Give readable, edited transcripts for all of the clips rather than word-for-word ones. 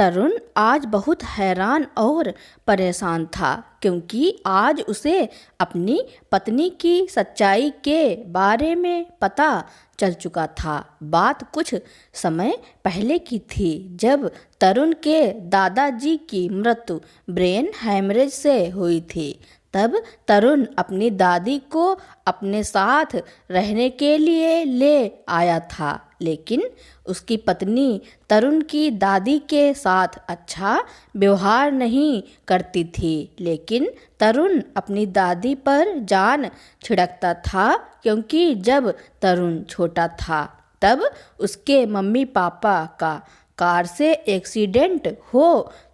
तरुण आज बहुत हैरान और परेशान था क्योंकि आज उसे अपनी पत्नी की सच्चाई के बारे में पता चल चुका था। बात कुछ समय पहले की थी जब तरुण के दादाजी की मृत्यु ब्रेन हैमरेज से हुई थी। तब तरुण अपनी दादी को अपने साथ रहने के लिए ले आया था, लेकिन उसकी पत्नी तरुण की दादी के साथ अच्छा व्यवहार नहीं करती थी। लेकिन तरुण अपनी दादी पर जान छिड़कता था क्योंकि जब तरुण छोटा था तब उसके मम्मी पापा का कार से एक्सीडेंट हो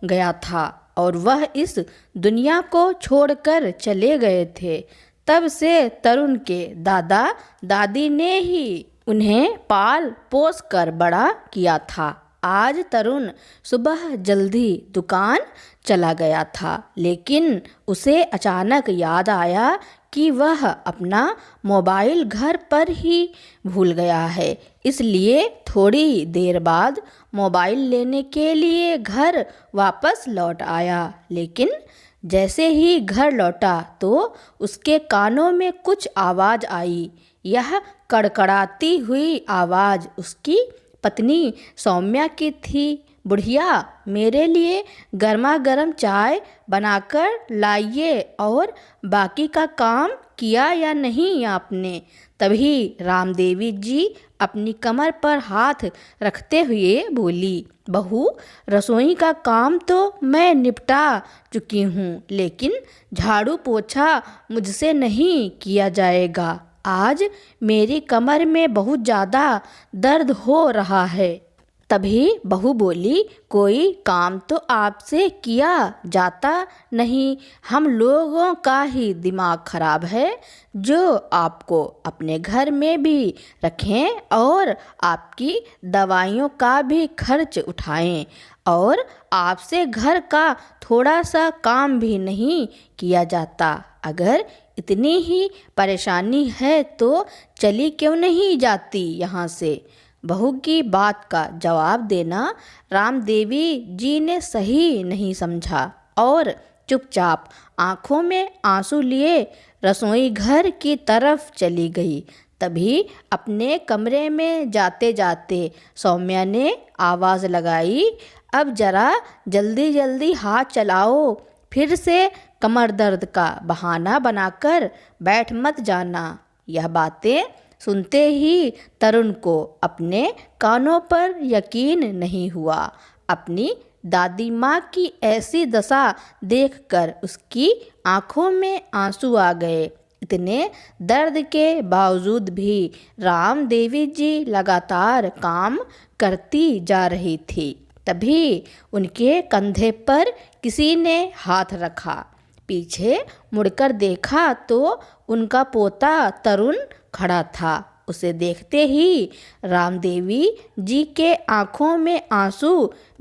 गया था और वह इस दुनिया को छोड़कर चले गए थे। तब से तरुण के दादा दादी ने ही उन्हें पाल पोस कर बड़ा किया था। आज तरुण सुबह जल्दी दुकान चला गया था, लेकिन उसे अचानक याद आया कि वह अपना मोबाइल घर पर ही भूल गया है। इसलिए थोड़ी देर बाद मोबाइल लेने के लिए घर वापस लौट आया, लेकिन जैसे ही घर लौटा तो उसके कानों में कुछ आवाज़ आई। यह कड़कड़ाती हुई आवाज़ उसकी पत्नी सौम्या की थी। बुढ़िया, मेरे लिए गर्मा गर्म चाय बनाकर लाइए और बाकी का काम किया या नहीं आपने? तभी रामदेवी जी अपनी कमर पर हाथ रखते हुए बोली, बहू, रसोई का काम तो मैं निपटा चुकी हूँ, लेकिन झाड़ू पोछा मुझसे नहीं किया जाएगा। आज मेरी कमर में बहुत ज़्यादा दर्द हो रहा है। तभी बहू बोली, कोई काम तो आपसे किया जाता नहीं, हम लोगों का ही दिमाग खराब है जो आपको अपने घर में भी रखें और आपकी दवाइयों का भी खर्च उठाएं और आपसे घर का थोड़ा सा काम भी नहीं किया जाता। अगर इतनी ही परेशानी है तो चली क्यों नहीं जाती यहाँ से? बहू की बात का जवाब देना रामदेवी जी ने सही नहीं समझा और चुपचाप आंखों में आंसू लिए रसोई घर की तरफ चली गई। तभी अपने कमरे में जाते जाते सौम्या ने आवाज़ लगाई, अब जरा जल्दी जल्दी हाथ चलाओ, फिर से कमर दर्द का बहाना बनाकर बैठ मत जाना। यह बातें सुनते ही तरुण को अपने कानों पर यकीन नहीं हुआ। अपनी दादी माँ की ऐसी दशा देखकर उसकी आंखों में आंसू आ गए। इतने दर्द के बावजूद भी रामदेवी जी लगातार काम करती जा रही थी। तभी उनके कंधे पर किसी ने हाथ रखा। पीछे मुड़कर देखा तो उनका पोता तरुण खड़ा था। उसे देखते ही रामदेवी जी के आंखों में आंसू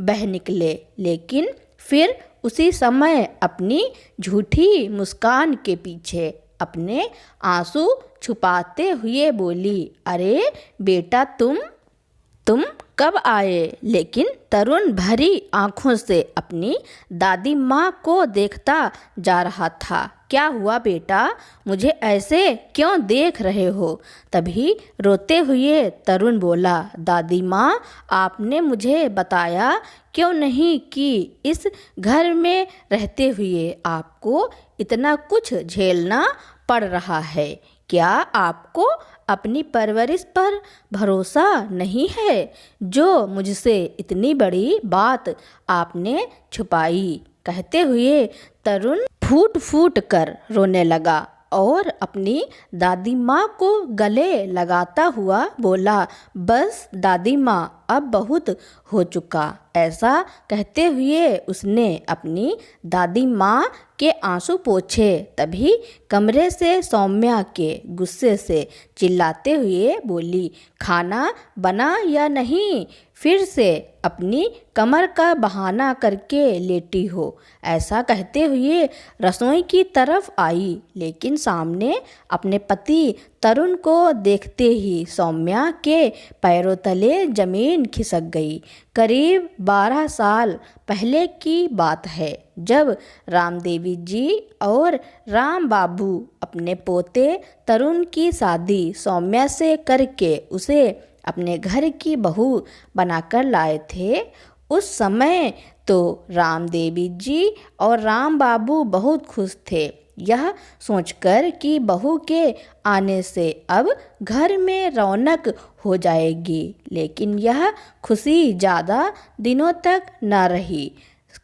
बह निकले, लेकिन फिर उसी समय अपनी झूठी मुस्कान के पीछे अपने आंसू छुपाते हुए बोली, अरे बेटा, तुम कब आए? लेकिन तरुण भरी आंखों से अपनी दादी माँ को देखता जा रहा था। क्या हुआ बेटा, मुझे ऐसे क्यों देख रहे हो? तभी रोते हुए तरुण बोला, दादी माँ, आपने मुझे बताया क्यों नहीं कि इस घर में रहते हुए आपको इतना कुछ झेलना पड़ रहा है। क्या आपको अपनी परवरिश पर भरोसा नहीं है जो मुझसे इतनी बड़ी बात आपने छुपाई? कहते हुए तरुण फूट फूट कर रोने लगा और अपनी दादी माँ को गले लगाता हुआ बोला, बस दादी माँ, अब बहुत हो चुका। ऐसा कहते हुए उसने अपनी दादी माँ के आंसू पोंछे। तभी कमरे से सौम्या के गुस्से से चिल्लाते हुए बोली, खाना बना या नहीं? फिर से अपनी कमर का बहाना करके लेटी हो? ऐसा कहते हुए रसोई की तरफ आई, लेकिन सामने अपने पति तरुण को देखते ही सौम्या के पैरों तले जमीन खिसक गई। करीब 12 साल पहले की बात है, जब रामदेवी जी और राम बाबू अपने पोते तरुण की शादी सौम्या से करके उसे अपने घर की बहू बनाकर लाए थे। उस समय तो रामदेवी जी और राम बाबू बहुत खुश थे, यह सोचकर कि बहू के आने से अब घर में रौनक हो जाएगी। लेकिन यह खुशी ज़्यादा दिनों तक न रही,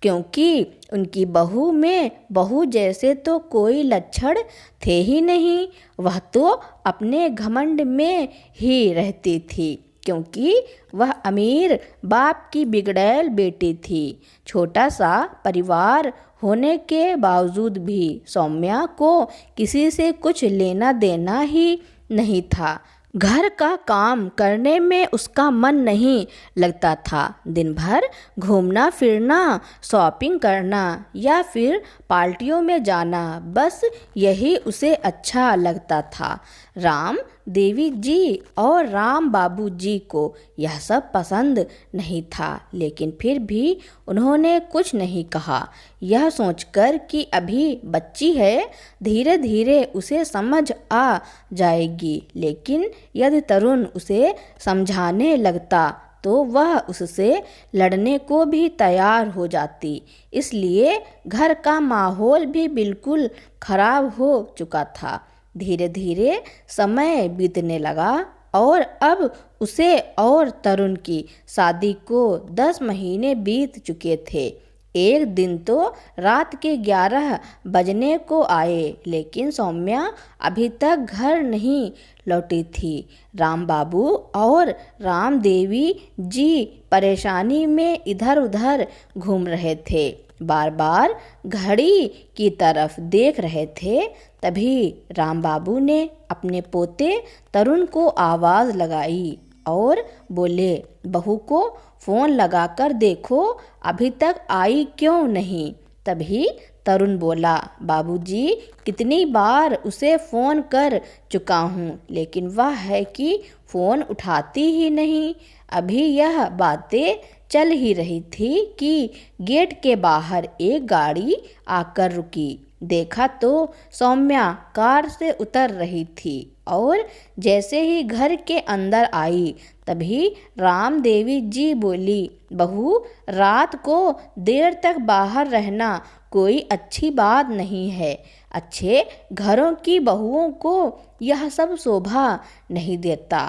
क्योंकि उनकी बहू में बहू जैसे तो कोई लक्षण थे ही नहीं। वह तो अपने घमंड में ही रहती थी, क्योंकि वह अमीर बाप की बिगड़ैल बेटी थी। छोटा सा परिवार होने के बावजूद भी सौम्या को किसी से कुछ लेना देना ही नहीं था। घर का काम करने में उसका मन नहीं लगता था। दिन भर घूमना फिरना, शॉपिंग करना या फिर पार्टियों में जाना, बस यही उसे अच्छा लगता था। राम देवी जी और राम बाबू जी को यह सब पसंद नहीं था, लेकिन फिर भी उन्होंने कुछ नहीं कहा, यह सोचकर कि अभी बच्ची है, धीरे धीरे उसे समझ आ जाएगी। लेकिन यदि तरुण उसे समझाने लगता तो वह उससे लड़ने को भी तैयार हो जाती। इसलिए घर का माहौल भी बिल्कुल खराब हो चुका था। धीरे धीरे समय बीतने लगा और अब उसे और तरुण की शादी को 10 महीने बीत चुके थे। एक दिन तो रात के 11 बजने को आए, लेकिन सौम्या अभी तक घर नहीं लौटी थी। राम बाबू और राम देवी जी परेशानी में इधर उधर घूम रहे थे, बार बार घड़ी की तरफ देख रहे थे। तभी राम बाबू ने अपने पोते तरुण को आवाज़ लगाई और बोले, बहू को फ़ोन लगाकर देखो, अभी तक आई क्यों नहीं। तभी तरुण बोला, बाबूजी, कितनी बार उसे फ़ोन कर चुका हूँ, लेकिन वह है कि फ़ोन उठाती ही नहीं। अभी यह बातें चल ही रही थी कि गेट के बाहर एक गाड़ी आकर रुकी। देखा तो सौम्या कार से उतर रही थी और जैसे ही घर के अंदर आई तभी राम देवी जी बोली, बहू, रात को देर तक बाहर रहना कोई अच्छी बात नहीं है। अच्छे घरों की बहुओं को यह सब शोभा नहीं देता।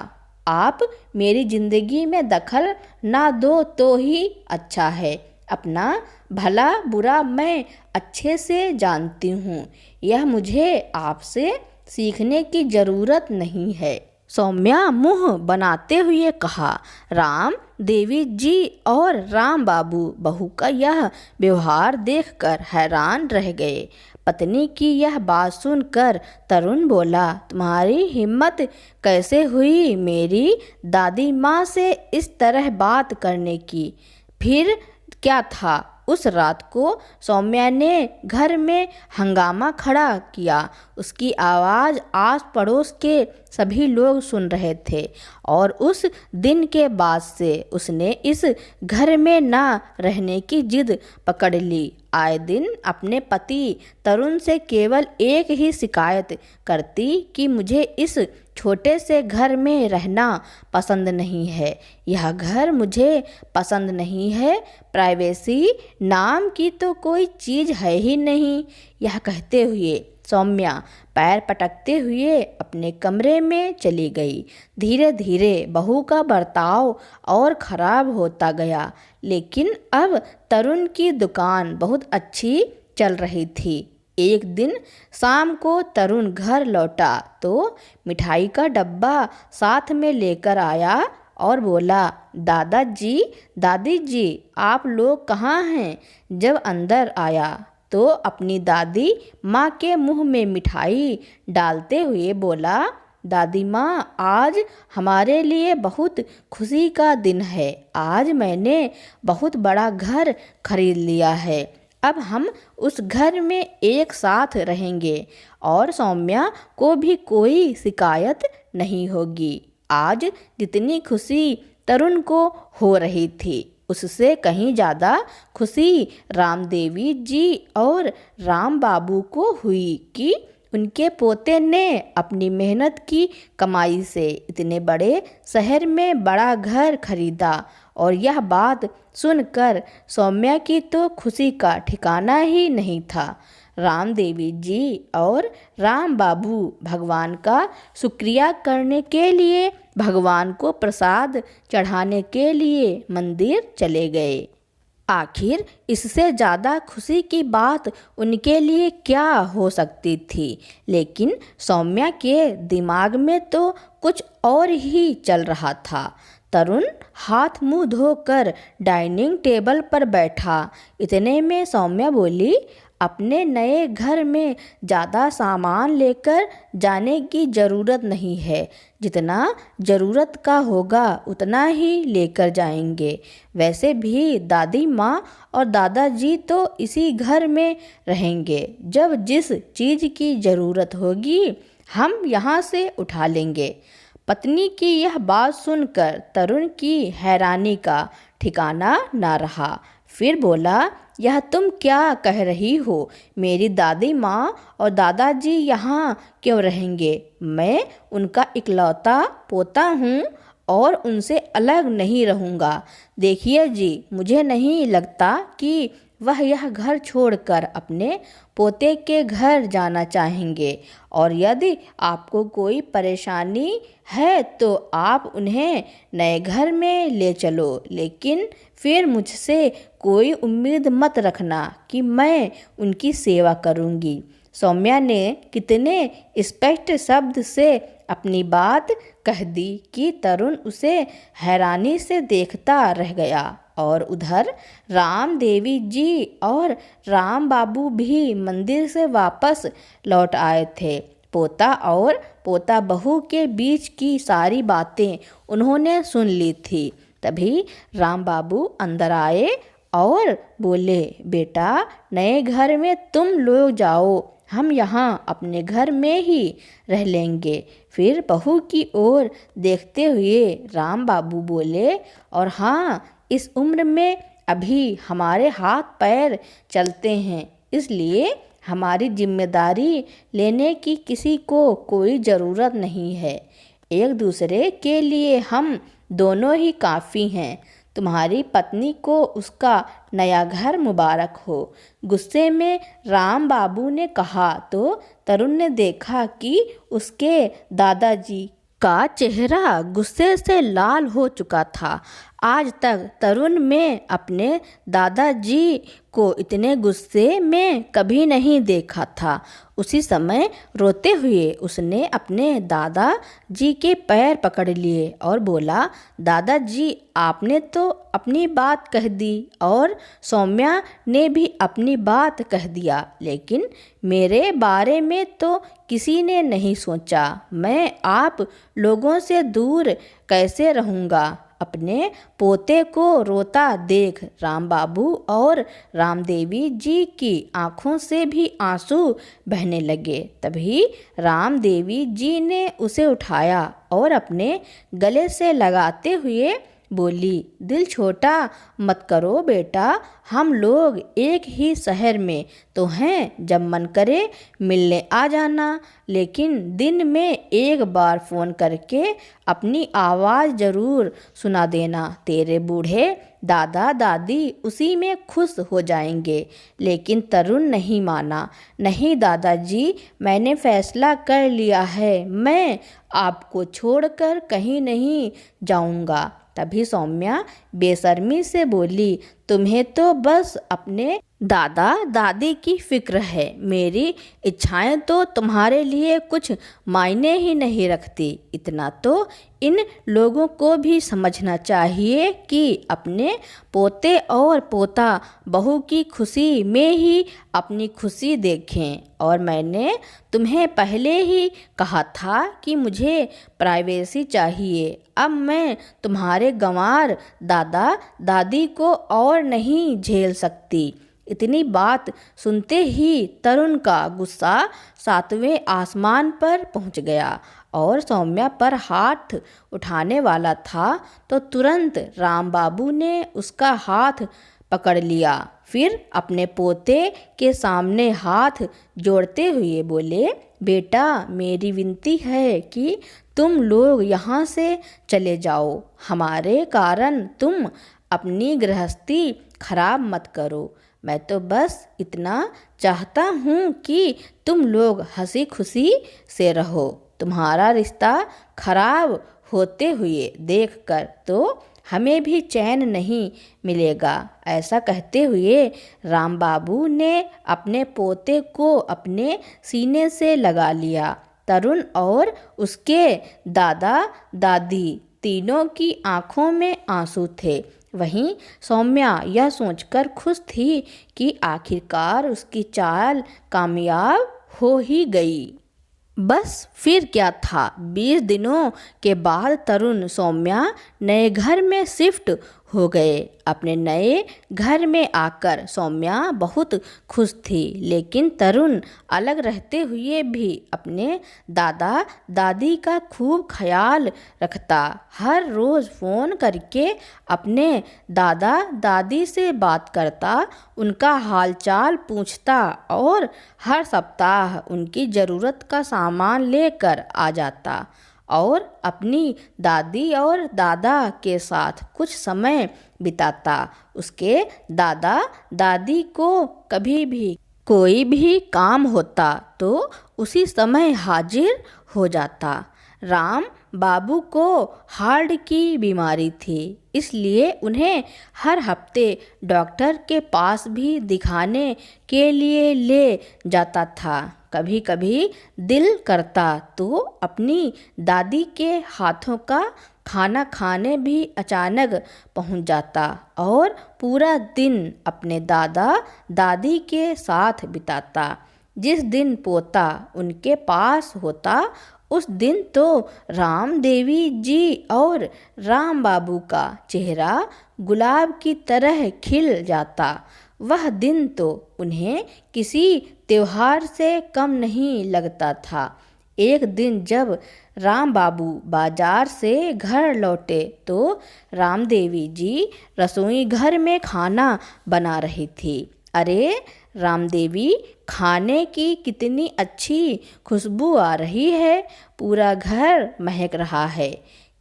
आप मेरी ज़िंदगी में दखल ना दो तो ही अच्छा है। अपना भला बुरा मैं अच्छे से जानती हूँ, यह मुझे आपसे सीखने की ज़रूरत नहीं है। सौम्या मुंह बनाते हुए कहा। राम देवी जी और राम बाबू बहू का यह व्यवहार देखकर हैरान रह गए। पत्नी की यह बात सुनकर तरुण बोला, तुम्हारी हिम्मत कैसे हुई मेरी दादी माँ से इस तरह बात करने की। फिर क्या था, उस रात को सौम्या ने घर में हंगामा खड़ा किया। उसकी आवाज़ आस पड़ोस के सभी लोग सुन रहे थे और उस दिन के बाद से उसने इस घर में ना रहने की जिद पकड़ ली। आए दिन अपने पति तरुण से केवल एक ही शिकायत करती कि मुझे इस छोटे से घर में रहना पसंद नहीं है, यह घर मुझे पसंद नहीं है, प्राइवेसी नाम की तो कोई चीज़ है ही नहीं। यह कहते हुए सौम्या पैर पटकते हुए अपने कमरे में चली गई। धीरे धीरे बहू का बर्ताव और ख़राब होता गया, लेकिन अब तरुण की दुकान बहुत अच्छी चल रही थी। एक दिन शाम को तरुण घर लौटा तो मिठाई का डब्बा साथ में लेकर आया और बोला, दादाजी, दादी जी, आप लोग कहाँ हैं। जब अंदर आया तो अपनी दादी माँ के मुंह में मिठाई डालते हुए बोला, दादी माँ, आज हमारे लिए बहुत खुशी का दिन है। आज मैंने बहुत बड़ा घर खरीद लिया है। अब हम उस घर में एक साथ रहेंगे और सौम्या को भी कोई शिकायत नहीं होगी। आज जितनी खुशी तरुण को हो रही थी उससे कहीं ज़्यादा खुशी रामदेवी जी और राम बाबू को हुई कि उनके पोते ने अपनी मेहनत की कमाई से इतने बड़े शहर में बड़ा घर खरीदा। और यह बात सुनकर सौम्या की तो खुशी का ठिकाना ही नहीं था। रामदेवी जी और राम बाबू भगवान का शुक्रिया करने के लिए, भगवान को प्रसाद चढ़ाने के लिए मंदिर चले गए। आखिर इससे ज़्यादा खुशी की बात उनके लिए क्या हो सकती थी, लेकिन सौम्या के दिमाग में तो कुछ और ही चल रहा था। तरुण हाथ मुंह धोकर डाइनिंग टेबल पर बैठा। इतने में सौम्या बोली, अपने नए घर में ज़्यादा सामान लेकर जाने की ज़रूरत नहीं है। जितना ज़रूरत का होगा उतना ही लेकर जाएंगे। वैसे भी दादी माँ और दादाजी तो इसी घर में रहेंगे। जब जिस चीज़ की ज़रूरत होगी हम यहाँ से उठा लेंगे। पत्नी की यह बात सुनकर तरुण की हैरानी का ठिकाना ना रहा। फिर बोला, यह तुम क्या कह रही हो? मेरी दादी माँ और दादाजी यहाँ क्यों रहेंगे? मैं उनका इकलौता पोता हूँ और उनसे अलग नहीं रहूँगा। देखिए जी, मुझे नहीं लगता कि वह यह घर छोड़कर अपने पोते के घर जाना चाहेंगे। और यदि आपको कोई परेशानी है तो आप उन्हें नए घर में ले चलो, लेकिन फिर मुझसे कोई उम्मीद मत रखना कि मैं उनकी सेवा करूंगी। सौम्या ने कितने स्पष्ट शब्द से अपनी बात कह दी कि तरुण उसे हैरानी से देखता रह गया। और उधर राम देवी जी और राम बाबू भी मंदिर से वापस लौट आए थे। पोता और पोता बहू के बीच की सारी बातें उन्होंने सुन ली थी। तभी राम बाबू अंदर आए और बोले, बेटा, नए घर में तुम लोग जाओ, हम यहाँ अपने घर में ही रह लेंगे। फिर बहू की ओर देखते हुए राम बाबू बोले, और हाँ, इस उम्र में अभी हमारे हाथ पैर चलते हैं, इसलिए हमारी जिम्मेदारी लेने की किसी को कोई ज़रूरत नहीं है। एक दूसरे के लिए हम दोनों ही काफ़ी हैं। तुम्हारी पत्नी को उसका नया घर मुबारक हो। गुस्से में राम बाबू ने कहा तो तरुण ने देखा कि उसके दादाजी का चेहरा गुस्से से लाल हो चुका था। आज तक तरुण में अपने दादाजी को इतने गुस्से में कभी नहीं देखा था। उसी समय रोते हुए उसने अपने दादाजी के पैर पकड़ लिए और बोला, दादाजी, आपने तो अपनी बात कह दी और सौम्या ने भी अपनी बात कह दिया, लेकिन मेरे बारे में तो किसी ने नहीं सोचा। मैं आप लोगों से दूर कैसे रहूँगा? अपने पोते को रोता देख राम बाबू और रामदेवी जी की आंखों से भी आंसू बहने लगे। तभी रामदेवी जी ने उसे उठाया और अपने गले से लगाते हुए बोली, दिल छोटा मत करो बेटा, हम लोग एक ही शहर में तो हैं, जब मन करे मिलने आ जाना, लेकिन दिन में एक बार फ़ोन करके अपनी आवाज़ ज़रूर सुना देना। तेरे बूढ़े दादा दादी उसी में खुश हो जाएंगे। लेकिन तरुण नहीं माना। नहीं दादाजी, मैंने फैसला कर लिया है, मैं आपको छोड़कर कहीं नहीं जाऊंगा। तभी सौम्या बेशर्मी से बोली, तुम्हें तो बस अपने दादा दादी की फिक्र है। मेरी इच्छाएं तो तुम्हारे लिए कुछ मायने ही नहीं रखती। इतना तो इन लोगों को भी समझना चाहिए कि अपने पोते और पोता बहू की खुशी में ही अपनी खुशी देखें। और मैंने तुम्हें पहले ही कहा था कि मुझे प्राइवेसी चाहिए। अब मैं तुम्हारे गंवार दादा दादी को और नहीं झेल सकती। इतनी बात सुनते ही तरुण का गुस्सा 7वें आसमान पर पहुंच गया और सौम्या पर हाथ उठाने वाला था तो तुरंत राम बाबू ने उसका हाथ पकड़ लिया। फिर अपने पोते के सामने हाथ जोड़ते हुए बोले, बेटा मेरी विनती है कि तुम लोग यहाँ से चले जाओ। हमारे कारण तुम अपनी गृहस्थी खराब मत करो। मैं तो बस इतना चाहता हूँ कि तुम लोग हंसी खुशी से रहो। तुम्हारा रिश्ता खराब होते हुए देखकर तो हमें भी चैन नहीं मिलेगा। ऐसा कहते हुए राम बाबू ने अपने पोते को अपने सीने से लगा लिया। तरुण और उसके दादा दादी तीनों की आंखों में आंसू थे। वहीं सौम्या यह सोचकर खुश थी कि आखिरकार उसकी चाल कामयाब हो ही गई। बस फिर क्या था, 20 दिनों के बाद तरुण सौम्या नए घर में शिफ्ट हो गए। अपने नए घर में आकर सौम्या बहुत खुश थी, लेकिन तरुण अलग रहते हुए भी अपने दादा दादी का खूब ख्याल रखता। हर रोज़ फ़ोन करके अपने दादा दादी से बात करता, उनका हालचाल पूछता और हर सप्ताह उनकी ज़रूरत का सामान लेकर आ जाता और अपनी दादी और दादा के साथ कुछ समय बिताता। उसके दादा दादी को कभी भी कोई भी काम होता तो उसी समय हाजिर हो जाता। राम बाबू को हार्ट की बीमारी थी, इसलिए उन्हें हर हफ्ते डॉक्टर के पास भी दिखाने के लिए ले जाता था। कभी कभी दिल करता तो अपनी दादी के हाथों का खाना खाने भी अचानक पहुंच जाता और पूरा दिन अपने दादा दादी के साथ बिताता। जिस दिन पोता उनके पास होता उस दिन तो राम देवी जी और राम बाबू का चेहरा गुलाब की तरह खिल जाता। वह दिन तो उन्हें किसी त्योहार से कम नहीं लगता था। एक दिन जब राम बाबू बाजार से घर लौटे तो राम देवी जी रसोई घर में खाना बना रही थी। अरे राम देवी, खाने की कितनी अच्छी खुशबू आ रही है, पूरा घर महक रहा है।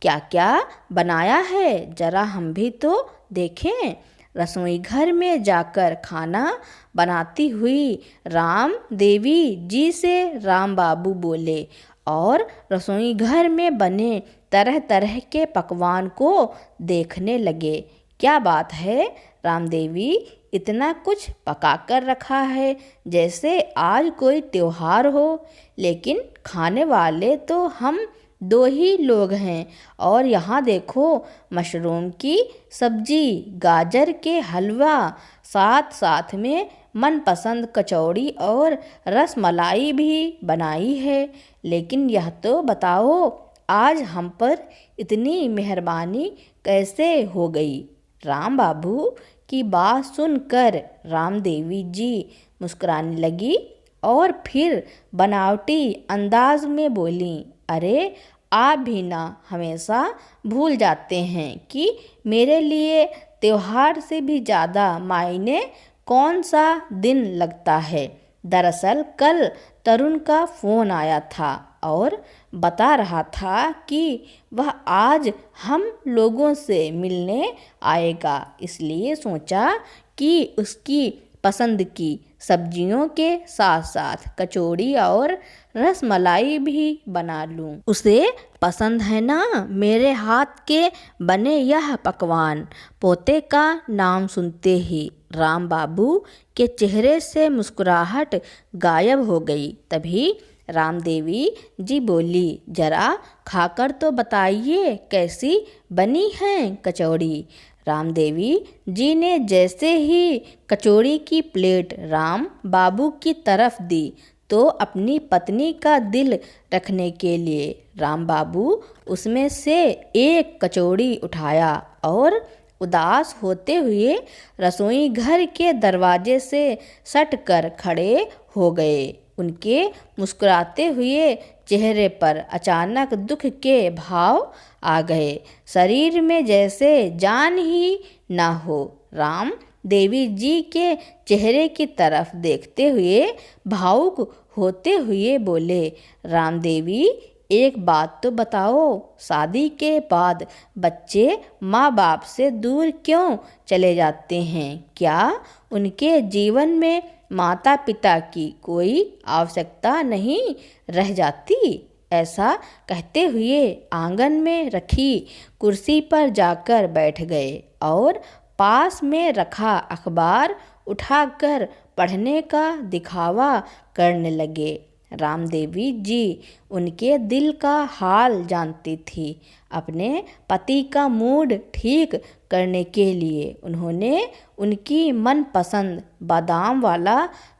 क्या क्या बनाया है, जरा हम भी तो देखें। रसोई घर में जाकर खाना बनाती हुई राम देवी जी से राम बाबू बोले और रसोई घर में बने तरह तरह के पकवान को देखने लगे। क्या बात है राम देवी, इतना कुछ पका कर रखा है जैसे आज कोई त्योहार हो, लेकिन खाने वाले तो हम 2 ही लोग हैं। और यहाँ देखो, मशरूम की सब्जी, गाजर के हलवा, साथ साथ में मनपसंद कचौड़ी और रसमलाई भी बनाई है। लेकिन यह तो बताओ, आज हम पर इतनी मेहरबानी कैसे हो गई। राम बाबू की बात सुनकर राम देवी जी मुस्कुराने लगी और फिर बनावटी अंदाज में बोली, अरे आप भी ना हमेशा भूल जाते हैं कि मेरे लिए त्योहार से भी ज़्यादा मायने कौन सा दिन लगता है। दरअसल कल तरुण का फ़ोन आया था और बता रहा था कि वह आज हम लोगों से मिलने आएगा, इसलिए सोचा कि उसकी पसंद की सब्जियों के साथ साथ कचौड़ी और रसमलाई भी बना लूं। उसे पसंद है ना मेरे हाथ के बने यह पकवान। पोते का नाम सुनते ही राम बाबू के चेहरे से मुस्कुराहट गायब हो गई। तभी राम देवी जी बोली, जरा खाकर तो बताइए कैसी बनी है कचौड़ी। राम देवी जी ने जैसे ही कचौड़ी की प्लेट राम बाबू की तरफ दी तो अपनी पत्नी का दिल रखने के लिए राम बाबू उसमें से एक कचौड़ी उठाया और उदास होते हुए रसोई घर के दरवाजे से सट कर खड़े हो गए। उनके मुस्कुराते हुए चेहरे पर अचानक दुख के भाव आ गए, शरीर में जैसे जान ही ना हो। राम देवी जी के चेहरे की तरफ देखते हुए भावुक होते हुए बोले, राम देवी, एक बात तो बताओ, शादी के बाद बच्चे माँ बाप से दूर क्यों चले जाते हैं? क्या उनके जीवन में माता पिता की कोई आवश्यकता नहीं रह जाती? ऐसा कहते हुए आंगन में रखी कुर्सी पर जाकर बैठ गए और पास में रखा अखबार उठाकर पढ़ने का दिखावा करने लगे। राम देवी जी उनके दिल का हाल जानती थी। अपने पति का मूड ठीक करने के लिए उन्होंने उनकी मनपसंद बादाम वाला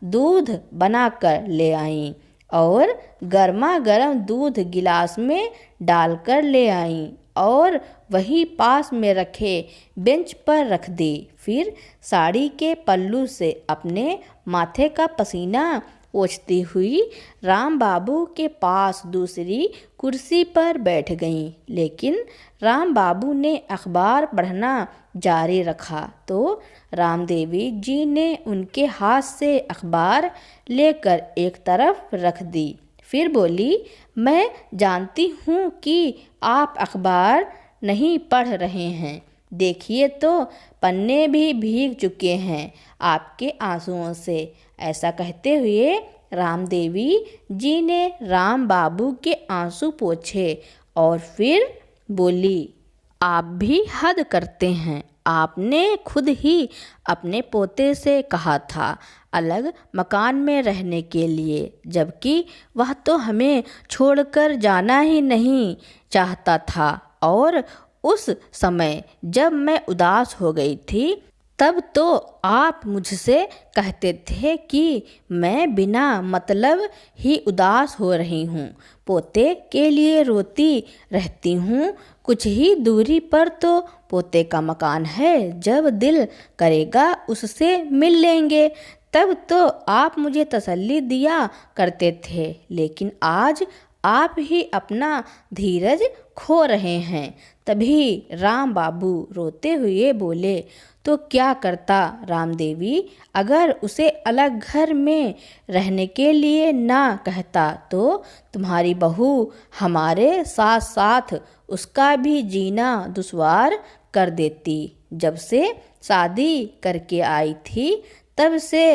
दूध बनाकर ले आईं और गर्मा गर्म दूध गिलास में डालकर ले आईं और वही पास में रखे बेंच पर रख दी। फिर साड़ी के पल्लू से अपने माथे का पसीना पोंछती हुई राम बाबू के पास दूसरी कुर्सी पर बैठ गईं। लेकिन राम बाबू ने अखबार पढ़ना जारी रखा तो राम देवी जी ने उनके हाथ से अखबार लेकर एक तरफ रख दी। फिर बोली, मैं जानती हूँ कि आप अखबार नहीं पढ़ रहे हैं। देखिए तो पन्ने भी भीग चुके हैं आपके आंसुओं से। ऐसा कहते हुए राम देवी जी ने राम बाबू के आंसू पोंछे और फिर बोली, आप भी हद करते हैं। आपने खुद ही अपने पोते से कहा था अलग मकान में रहने के लिए, जबकि वह तो हमें छोड़कर जाना ही नहीं चाहता था। और उस समय जब मैं उदास हो गई थी तब तो आप मुझसे कहते थे कि मैं बिना मतलब ही उदास हो रही हूँ, पोते के लिए रोती रहती हूँ। कुछ ही दूरी पर तो पोते का मकान है, जब दिल करेगा उससे मिल लेंगे। तब तो आप मुझे तसल्ली दिया करते थे, लेकिन आज आप ही अपना धीरज खो रहे हैं। तभी राम बाबू रोते हुए बोले, तो क्या करता राम देवी, अगर उसे अलग घर में रहने के लिए ना कहता तो तुम्हारी बहू हमारे साथ साथ उसका भी जीना दुश्वार कर देती। जब से शादी करके आई थी तब से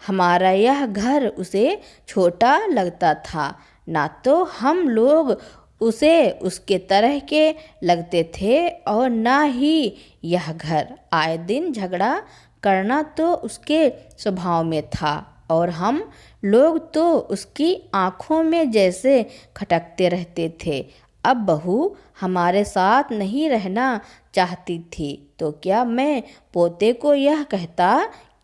हमारा यह घर उसे छोटा लगता था। ना तो हम लोग उसे उसके तरह के लगते थे और ना ही यह घर। आए दिन झगड़ा करना तो उसके स्वभाव में था और हम लोग तो उसकी आँखों में जैसे खटकते रहते थे। अब बहू हमारे साथ नहीं रहना चाहती थी तो क्या मैं पोते को यह कहता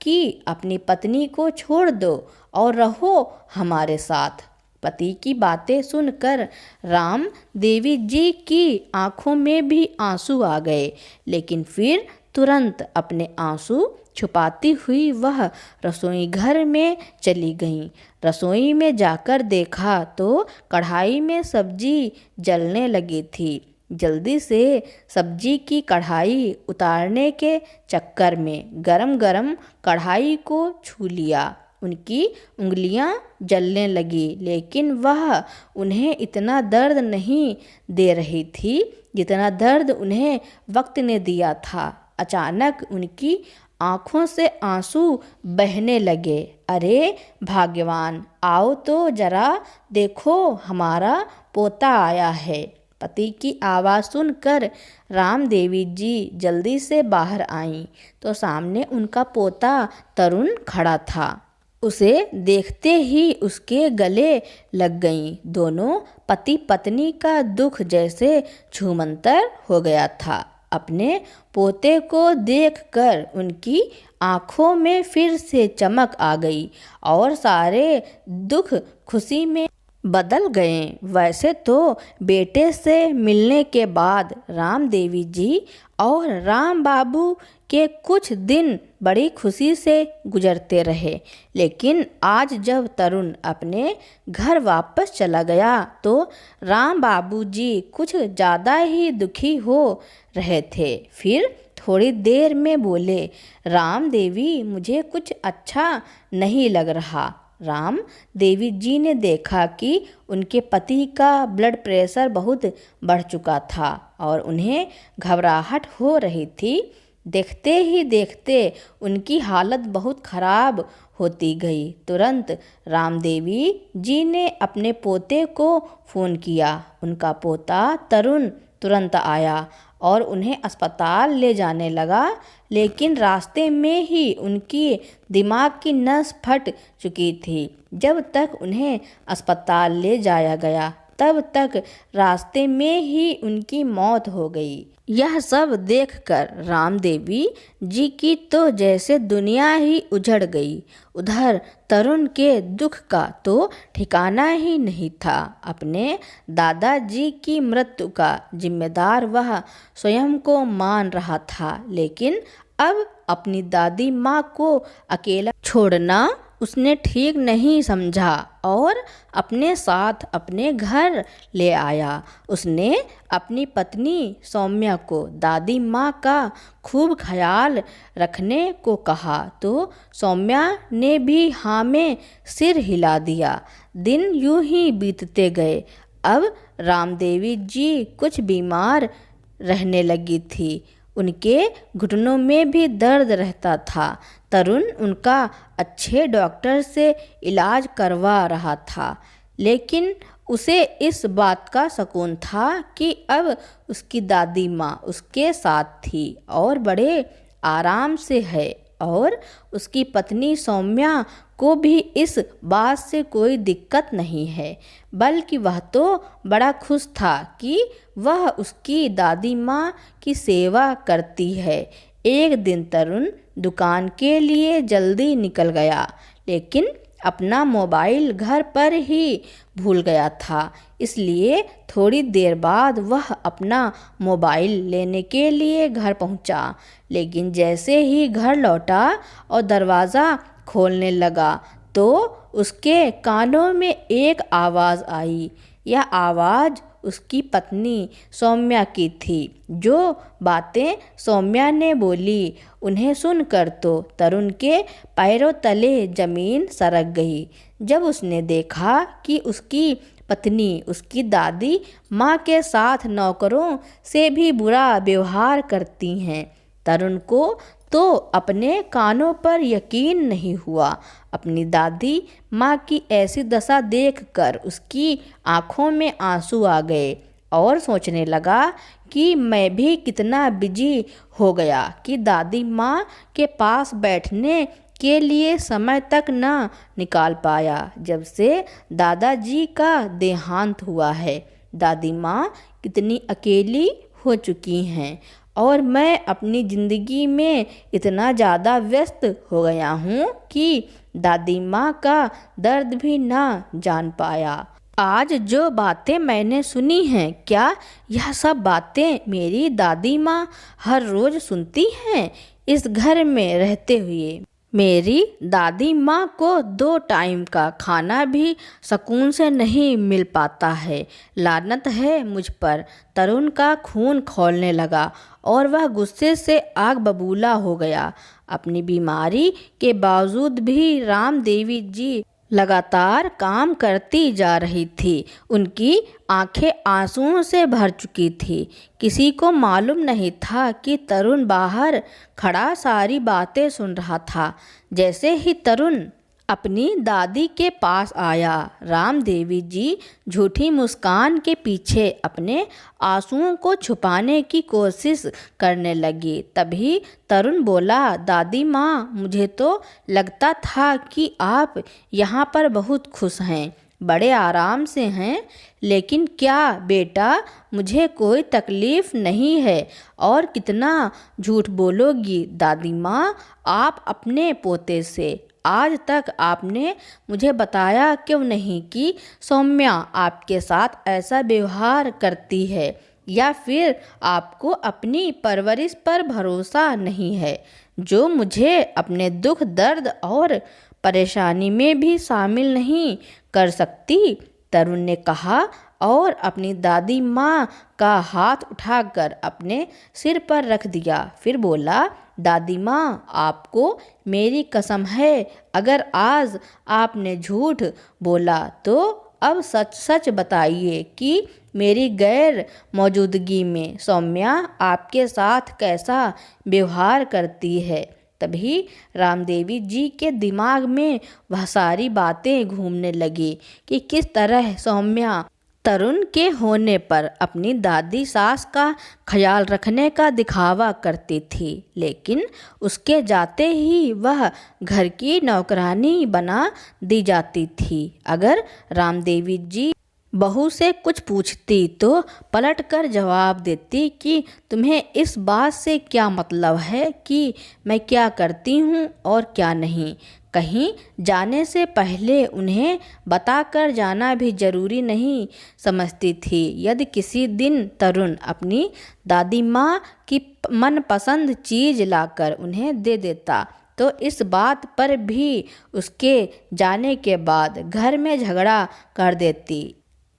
कि अपनी पत्नी को छोड़ दो और रहो हमारे साथ? पति की बातें सुनकर राम देवी जी की आंखों में भी आंसू आ गए, लेकिन फिर तुरंत अपने आंसू छुपाती हुई वह रसोई घर में चली गईं। रसोई में जाकर देखा तो कढ़ाई में सब्जी जलने लगी थी। जल्दी से सब्जी की कढ़ाई उतारने के चक्कर में गरम गरम कढ़ाई को छू लिया। उनकी उंगलियां जलने लगी, लेकिन वह उन्हें इतना दर्द नहीं दे रही थी जितना दर्द उन्हें वक्त ने दिया था। अचानक उनकी आँखों से आंसू बहने लगे। अरे भाग्यवान, आओ तो जरा देखो, हमारा पोता आया है। पति की आवाज़ सुनकर राम देवी जी जल्दी से बाहर आईं तो सामने उनका पोता तरुण खड़ा था। उसे देखते ही उसके गले लग गईं। दोनों पति पत्नी का दुख जैसे छूमंतर हो गया था। अपने पोते को देखकर उनकी आँखों में फिर से चमक आ गई और सारे दुख खुशी में बदल गए। वैसे तो बेटे से मिलने के बाद राम देवी जी और राम बाबू के कुछ दिन बड़ी खुशी से गुजरते रहे, लेकिन आज जब तरुण अपने घर वापस चला गया तो राम बाबू जी कुछ ज़्यादा ही दुखी हो रहे थे। फिर थोड़ी देर में बोले, राम देवी मुझे कुछ अच्छा नहीं लग रहा। राम देवी जी ने देखा कि उनके पति का ब्लड प्रेशर बहुत बढ़ चुका था और उन्हें घबराहट हो रही थी। देखते ही देखते उनकी हालत बहुत खराब होती गई। तुरंत राम देवी जी ने अपने पोते को फ़ोन किया। उनका पोता तरुण तुरंत आया और उन्हें अस्पताल ले जाने लगा, लेकिन रास्ते में ही उनकी दिमाग की नस फट चुकी थी। जब तक उन्हें अस्पताल ले जाया गया तब तक रास्ते में ही उनकी मौत हो गई। यह सब देखकर राम देवी जी की तो जैसे दुनिया ही उजड़ गई। उधर तरुण के दुख का तो ठिकाना ही नहीं था। अपने दादाजी की मृत्यु का जिम्मेदार वह स्वयं को मान रहा था, लेकिन अब अपनी दादी माँ को अकेला छोड़ना उसने ठीक नहीं समझा और अपने साथ अपने घर ले आया। उसने अपनी पत्नी सौम्या को दादी माँ का खूब ख्याल रखने को कहा तो सौम्या ने भी हाँ में सिर हिला दिया। दिन यूं ही बीतते गए। अब रामदेवी जी कुछ बीमार रहने लगी थी। उनके घुटनों में भी दर्द रहता था। तरुण उनका अच्छे डॉक्टर से इलाज करवा रहा था, लेकिन उसे इस बात का सुकून था कि अब उसकी दादी माँ उसके साथ थी और बड़े आराम से है, और उसकी पत्नी सौम्या को भी इस बात से कोई दिक्कत नहीं है, बल्कि वह तो बड़ा खुश था कि वह उसकी दादी माँ की सेवा करती है। एक दिन तरुण दुकान के लिए जल्दी निकल गया, लेकिन अपना मोबाइल घर पर ही भूल गया था। इसलिए थोड़ी देर बाद वह अपना मोबाइल लेने के लिए घर पहुंचा, लेकिन जैसे ही घर लौटा और दरवाज़ा खोलने लगा तो उसके कानों में एक आवाज़ आई। यह आवाज़ उसकी पत्नी सौम्या की थी। जो बातें सौम्या ने बोली उन्हें सुनकर तो तरुण के पैरों तले ज़मीन सरक गई। जब उसने देखा कि उसकी पत्नी उसकी दादी माँ के साथ नौकरों से भी बुरा व्यवहार करती हैं, तरुण को तो अपने कानों पर यकीन नहीं हुआ। अपनी दादी माँ की ऐसी दशा देखकर उसकी आंखों में आंसू आ गए और सोचने लगा कि मैं भी कितना बिजी हो गया कि दादी माँ के पास बैठने के लिए समय तक न निकाल पाया। जब से दादाजी का देहांत हुआ है, दादी माँ कितनी अकेली हो चुकी हैं और मैं अपनी ज़िंदगी में इतना ज़्यादा व्यस्त हो गया हूँ कि दादी माँ का दर्द भी ना जान पाया। आज जो बातें मैंने सुनी हैं, क्या यह सब बातें मेरी दादी माँ हर रोज़ सुनती हैं इस घर में रहते हुए? मेरी दादी माँ को 2 टाइम का खाना भी सुकून से नहीं मिल पाता है। लानत है मुझ पर। तरुण का खून खौलने लगा और वह गुस्से से आग बबूला हो गया। अपनी बीमारी के बावजूद भी राम देवी जी लगातार काम करती जा रही थी। उनकी आंखें आंसुओं से भर चुकी थी। किसी को मालूम नहीं था कि तरुण बाहर खड़ा सारी बातें सुन रहा था। जैसे ही तरुण अपनी दादी के पास आया, राम देवी जी झूठी मुस्कान के पीछे अपने आंसुओं को छुपाने की कोशिश करने लगी। तभी तरुण बोला, दादी माँ, मुझे तो लगता था कि आप यहाँ पर बहुत खुश हैं, बड़े आराम से हैं, लेकिन क्या बेटा, मुझे कोई तकलीफ़ नहीं है। और कितना झूठ बोलोगी दादी माँ, आप अपने पोते से आज तक आपने मुझे बताया क्यों नहीं कि सौम्या आपके साथ ऐसा व्यवहार करती है, या फिर आपको अपनी परवरिश पर भरोसा नहीं है, जो मुझे अपने दुख दर्द और परेशानी में भी शामिल नहीं कर सकती? तरुण ने कहा और अपनी दादी माँ का हाथ उठाकर अपने सिर पर रख दिया। फिर बोला, दादी माँ, आपको मेरी कसम है, अगर आज आपने झूठ बोला तो अब सच सच बताइए कि मेरी गैर मौजूदगी में सौम्या आपके साथ कैसा व्यवहार करती है। तभी रामदेवी जी के दिमाग में वह सारी बातें घूमने लगी कि किस तरह सौम्या तरुण के होने पर अपनी दादी सास का ख्याल रखने का दिखावा करती थी, लेकिन उसके जाते ही वह घर की नौकरानी बना दी जाती थी। अगर रामदेवी जी बहू से कुछ पूछती तो पलट कर जवाब देती कि तुम्हें इस बात से क्या मतलब है कि मैं क्या करती हूँ और क्या नहीं। कहीं जाने से पहले उन्हें बताकर जाना भी जरूरी नहीं समझती थी। यदि किसी दिन तरुण अपनी दादी माँ की मनपसंद चीज़ लाकर उन्हें दे देता तो इस बात पर भी उसके जाने के बाद घर में झगड़ा कर देती।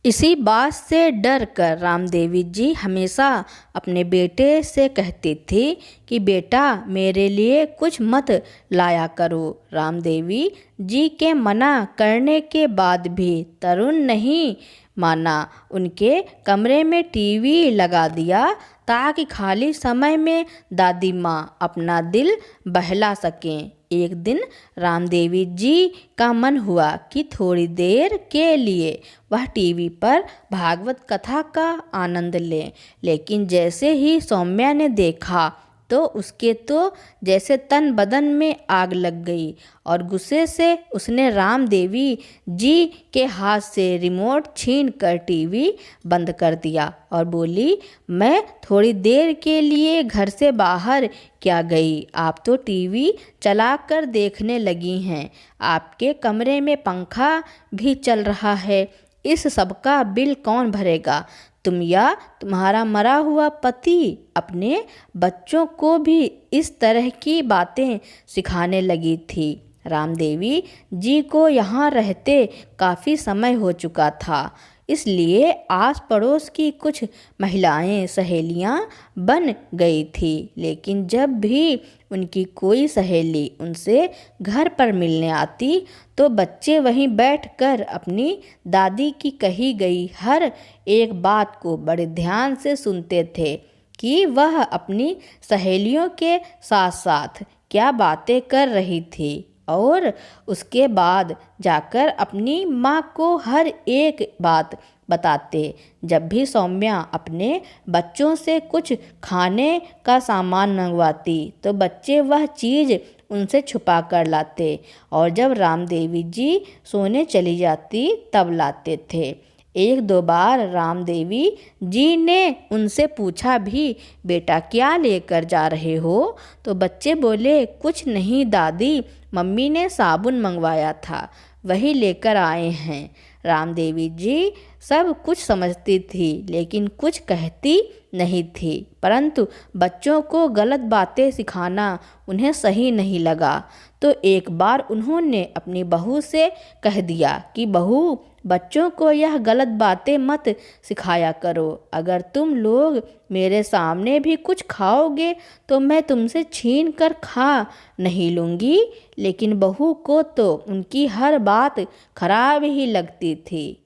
इसी बात से डर कर रामदेवी जी हमेशा अपने बेटे से कहती थी कि बेटा, मेरे लिए कुछ मत लाया करो। रामदेवी जी के मना करने के बाद भी तरुण नहीं माना। उनके कमरे में टीवी लगा दिया ताकि खाली समय में दादी माँ अपना दिल बहला सकें। एक दिन रामदेवी जी का मन हुआ कि थोड़ी देर के लिए वह टीवी पर भागवत कथा का आनंद लें, लेकिन जैसे ही सौम्या ने देखा तो उसके तो जैसे तन बदन में आग लग गई और गुस्से से उसने रामदेवी जी के हाथ से रिमोट छीन कर टीवी बंद कर दिया और बोली, मैं थोड़ी देर के लिए घर से बाहर क्या गई, आप तो टीवी चलाकर देखने लगी हैं। आपके कमरे में पंखा भी चल रहा है, इस सब का बिल कौन भरेगा? तुम या तुम्हारा मरा हुआ पति अपने बच्चों को भी इस तरह की बातें सिखाने लगी थी। रामदेवी जी को यहाँ रहते काफ़ी समय हो चुका था, इसलिए आस पड़ोस की कुछ महिलाएं सहेलियां बन गई थी, लेकिन जब भी उनकी कोई सहेली उनसे घर पर मिलने आती तो बच्चे वहीं बैठकर अपनी दादी की कही गई हर एक बात को बड़े ध्यान से सुनते थे कि वह अपनी सहेलियों के साथ साथ क्या बातें कर रही थी, और उसके बाद जाकर अपनी माँ को हर एक बात बताते। जब भी सौम्या अपने बच्चों से कुछ खाने का सामान मंगवाती तो बच्चे वह चीज़ उनसे छुपा कर लाते, और जब रामदेवी जी सोने चली जाती तब लाते थे। एक दो बार रामदेवी जी ने उनसे पूछा भी, बेटा क्या लेकर जा रहे हो? तो बच्चे बोले, कुछ नहीं दादी, मम्मी ने साबुन मंगवाया था, वही लेकर आए हैं। रामदेवी जी सब कुछ समझती थी लेकिन कुछ कहती नहीं थी, परंतु बच्चों को गलत बातें सिखाना उन्हें सही नहीं लगा। तो एक बार उन्होंने अपनी बहू से कह दिया कि बहू, बच्चों को यह गलत बातें मत सिखाया करो। अगर तुम लोग मेरे सामने भी कुछ खाओगे तो मैं तुमसे छीन कर खा नहीं लूँगी। लेकिन बहू को तो उनकी हर बात खराब ही लगती थी।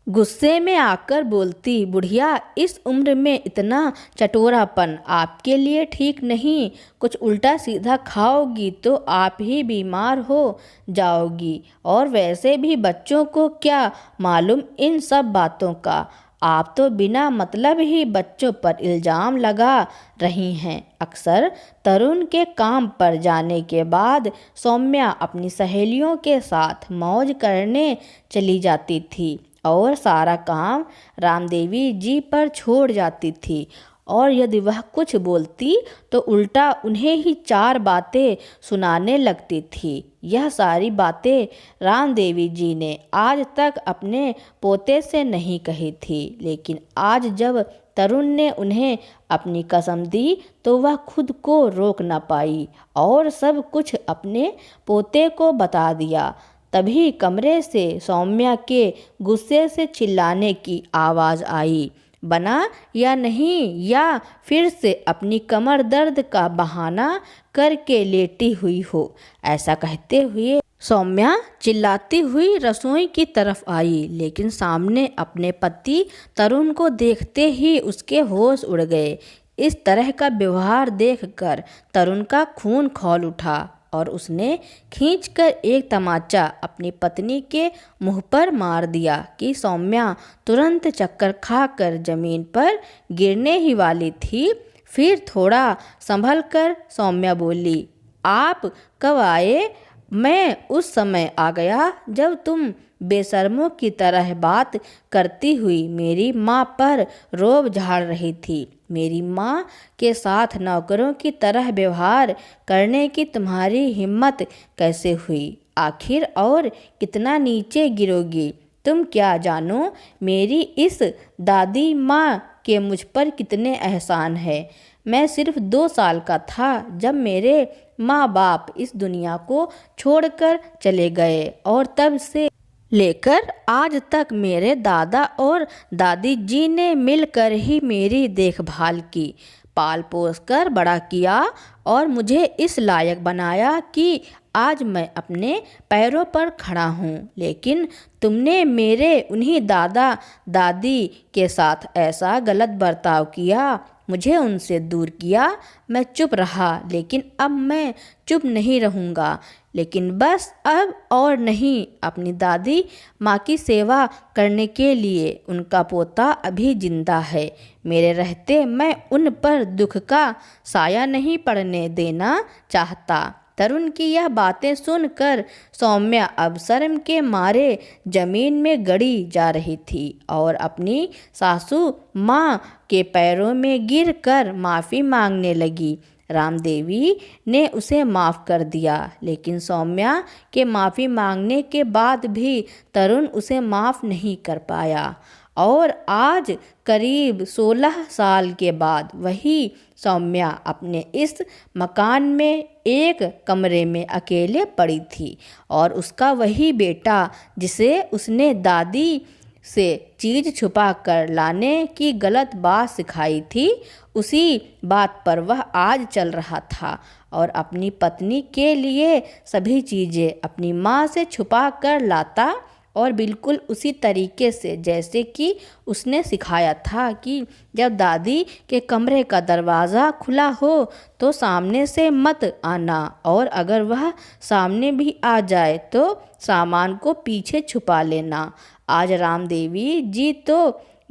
गुस्से में आकर बोलती, बुढ़िया, इस उम्र में इतना चटोरापन आपके लिए ठीक नहीं। कुछ उल्टा सीधा खाओगी तो आप ही बीमार हो जाओगी, और वैसे भी बच्चों को क्या मालूम इन सब बातों का। आप तो बिना मतलब ही बच्चों पर इल्ज़ाम लगा रही हैं। अक्सर तरुण के काम पर जाने के बाद सौम्या अपनी सहेलियों के साथ मौज करने चली जाती थी और सारा काम रामदेवी जी पर छोड़ जाती थी, और यदि वह कुछ बोलती तो उल्टा उन्हें ही 4 बातें सुनाने लगती थी। यह सारी बातें राम देवी जी ने आज तक अपने पोते से नहीं कही थी, लेकिन आज जब तरुण ने उन्हें अपनी कसम दी तो वह खुद को रोक न पाई और सब कुछ अपने पोते को बता दिया। तभी कमरे से सौम्या के गुस्से से चिल्लाने की आवाज़ आई, बना या नहीं, या फिर से अपनी कमर दर्द का बहाना करके लेटी हुई हो। ऐसा कहते हुए सौम्या चिल्लाती हुई रसोई की तरफ आई, लेकिन सामने अपने पति तरुण को देखते ही उसके होश उड़ गए। इस तरह का व्यवहार देखकर तरुण का खून खौल उठा और उसने खींचकर एक तमाचा अपनी पत्नी के मुंह पर मार दिया कि सौम्या तुरंत चक्कर खाकर जमीन पर गिरने ही वाली थी। फिर थोड़ा संभल कर सौम्या बोली, आप कब आए? मैं उस समय आ गया जब तुम बेशर्मों की तरह बात करती हुई मेरी माँ पर रोब झाड़ रही थी। मेरी माँ के साथ नौकरों की तरह व्यवहार करने की तुम्हारी हिम्मत कैसे हुई? आखिर और कितना नीचे गिरोगी? तुम क्या जानो मेरी इस दादी माँ के मुझ पर कितने एहसान है। मैं सिर्फ 2 साल का था जब मेरे माँ बाप इस दुनिया को छोड़कर चले गए और तब से लेकर आज तक मेरे दादा और दादी जी ने मिलकर ही मेरी देखभाल की, पाल पोस कर बड़ा किया और मुझे इस लायक बनाया कि आज मैं अपने पैरों पर खड़ा हूँ। लेकिन तुमने मेरे उन्हीं दादा दादी के साथ ऐसा गलत बर्ताव किया, मुझे उनसे दूर किया। मैं चुप रहा, लेकिन अब मैं चुप नहीं रहूँगा। लेकिन बस अब और नहीं, अपनी दादी माँ की सेवा करने के लिए उनका पोता अभी जिंदा है। मेरे रहते मैं उन पर दुख का साया नहीं पड़ने देना चाहता। तरुण की यह बातें सुनकर सौम्या अब शर्म के मारे जमीन में गड़ी जा रही थी और अपनी सासू माँ के पैरों में गिरकर माफ़ी मांगने लगी। रामदेवी ने उसे माफ़ कर दिया, लेकिन सौम्या के माफ़ी मांगने के बाद भी तरुण उसे माफ़ नहीं कर पाया और आज करीब 16 साल के बाद वही सौम्या अपने इस मकान में एक कमरे में अकेले पड़ी थी और उसका वही बेटा जिसे उसने दादी से चीज़ छुपा कर लाने की गलत बात सिखाई थी, उसी बात पर वह आज चल रहा था और अपनी पत्नी के लिए सभी चीज़ें अपनी माँ से छुपा कर लाता और बिल्कुल उसी तरीके से जैसे कि उसने सिखाया था कि जब दादी के कमरे का दरवाज़ा खुला हो तो सामने से मत आना और अगर वह सामने भी आ जाए तो सामान को पीछे छुपा लेना। आज रामदेवी जी तो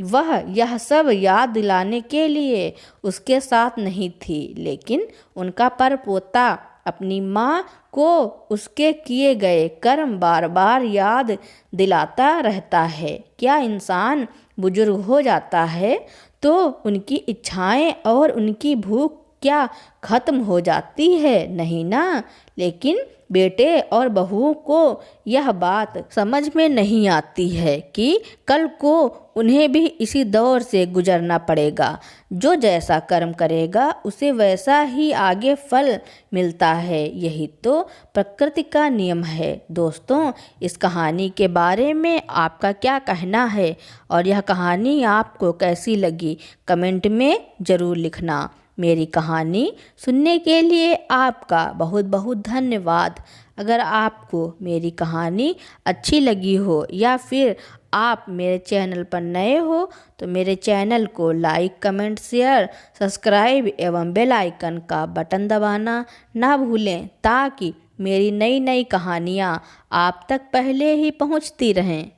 वह यह सब याद दिलाने के लिए उसके साथ नहीं थी, लेकिन उनका परपोता अपनी माँ को उसके किए गए कर्म बार बार याद दिलाता रहता है। क्या इंसान बुजुर्ग हो जाता है तो उनकी इच्छाएं और उनकी भूख क्या खत्म हो जाती है? नहीं ना। लेकिन बेटे और बहुओं को यह बात समझ में नहीं आती है कि कल को उन्हें भी इसी दौर से गुजरना पड़ेगा। जो जैसा कर्म करेगा उसे वैसा ही आगे फल मिलता है। यही तो प्रकृति का नियम है। दोस्तों, इस कहानी के बारे में आपका क्या कहना है और यह कहानी आपको कैसी लगी कमेंट में ज़रूर लिखना। मेरी कहानी सुनने के लिए आपका बहुत बहुत धन्यवाद। अगर आपको मेरी कहानी अच्छी लगी हो या फिर आप मेरे चैनल पर नए हो तो मेरे चैनल को लाइक, कमेंट, शेयर, सब्सक्राइब एवं बेल आइकन का बटन दबाना ना भूलें ताकि मेरी नई नई कहानियाँ आप तक पहले ही पहुँचती रहें।